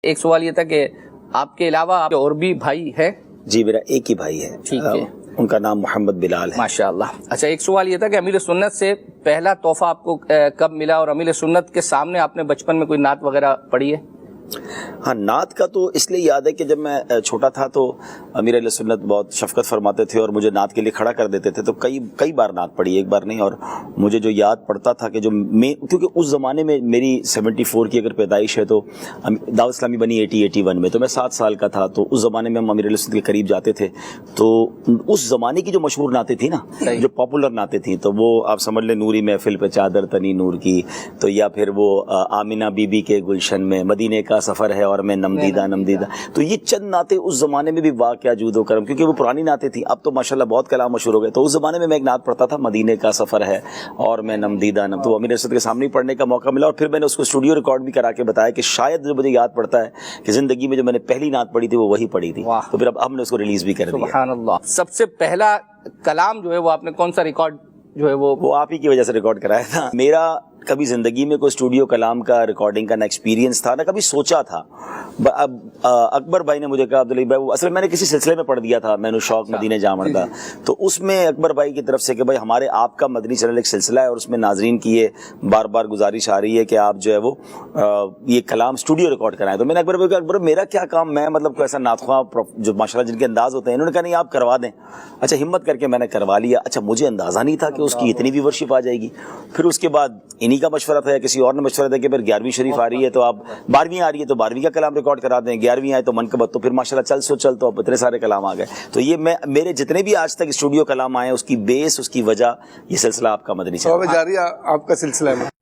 ایک سوال یہ تھا کہ آپ کے علاوہ آپ اور بھی بھائی ہے؟ جی میرا ایک ہی بھائی ہے، ٹھیک ہے، ان کا نام محمد بلال ہے۔ ماشاء اللہ۔ اچھا، ایک سوال یہ تھا کہ امیر سنت سے پہلا تحفہ آپ کو کب ملا، اور امیر سنت کے سامنے آپ نے بچپن میں کوئی نعت وغیرہ پڑھی ہے؟ ہاں، نعت کا تو اس لیے یاد ہے کہ جب میں چھوٹا تھا تو امیر علیہ سنت بہت شفقت فرماتے تھے اور مجھے نعت کے لیے کھڑا کر دیتے تھے، تو کئی بار نعت پڑھی، ایک بار نہیں۔ اور مجھے جو یاد پڑتا تھا کہ کیونکہ اس زمانے میں میری 74 کی اگر پیدائش ہے تو دعوت اسلامی بنی 81 میں، تو میں 7 سال کا تھا۔ تو اس زمانے میں ہم امیر علیہ سنت کے قریب جاتے تھے، تو اس زمانے کی جو مشہور نعتیں تھیں نا، جو پاپولر نعتیں تھیں، تو وہ آپ سمجھ لیں نوری محفل پہ چادر تنی نور کی، تو یا پھر وہ آمنہ بی بی کے گلشن میں مدینے کا سفر ہے اور میں نمدیدہ۔ تو یہ چند نعتیں اس زمانے میں بھی واقعہ جود و کرم، کیونکہ وہ پرانی نعتیں تھیں، اب تو ماشاءاللہ بہت کلام مشہور ہو گئے۔ تو اس زمانے میں ایک نعت پڑھتا تھا، مدینے کا سفر ہے اور میں نمدیدہ تو امیر اسد کے سامنے پڑھنے کا موقع ملا، اور پھر میں نے اس کو اسٹوڈیو ریکارڈ بھی کرا کے بتایا کہ شاید جو مجھے یاد پڑتا ہے کہ زندگی میں جو میں نے پہلی نعت پڑھی تھی وہ وہی پڑھی تھی، تو پھر اب ہم نے اس کو ریلیز بھی کر دیا۔ سبحان اللہ۔ سب سے پہلا کلام جو ہے وہ آپ نے کون سا ریکارڈ جو ہے وہ آپ ہی کی وجہ سے ریکارڈ کرایا تھا۔ میرا کبھی زندگی میں کوئی اسٹوڈیو کلام کا ریکارڈنگ کا نہ ایکسپیرینس تھا، نہ کبھی سوچا تھا۔ اب اکبر بھائی نے مجھے کہا، عبدالعلی بھائی، اصل میں نے کسی سلسلے میں پڑھ دیا تھا، میں نے شوق مدینے جامن کا، تو اس میں اکبر بھائی کی طرف سے کہ بھائی ہمارے آپ کا مدنی چینل ایک سلسلہ ہے اور اس میں ناظرین کی یہ بار بار گزارش آ رہی ہے کہ آپ جو ہے وہ یہ کلام اسٹوڈیو ریکارڈ کرائیں۔ تو میں نے اکبر بھائی کہا، اکبر میرا کیا کام، میں مطلب کوئی ایسا نعت خواں جو ماشاءاللہ جن کے انداز ہوتے ہیں، انہوں نے کہا نہیں آپ کروا دیں۔ اچھا، ہمت کر کے میں نے کروا لیا۔ اچھا، مجھے اندازہ نہیں تھا کہ اس کی اتنی ویورشپ آ جائے گی۔ پھر اس کے بعد انہی کا مشورہ تھا یا کسی اور نے مشورہ دیا کہ پھر 11ویں شریف آ رہی ہے تو آپ 12ویں آ رہی ہے تو 12ویں کا کلام ریکارڈ کرا دیں، 11ویں آئے تو منقبت، تو پھر ماشاءاللہ چل تو اب اتنے سارے کلام آ گئے۔ تو یہ میرے جتنے بھی آج تک اسٹوڈیو کلام آئے، اس کی بیس، اس کی وجہ یہ سلسلہ آپ کا مدنی چینل جاری آپ کا سلسلہ ہے۔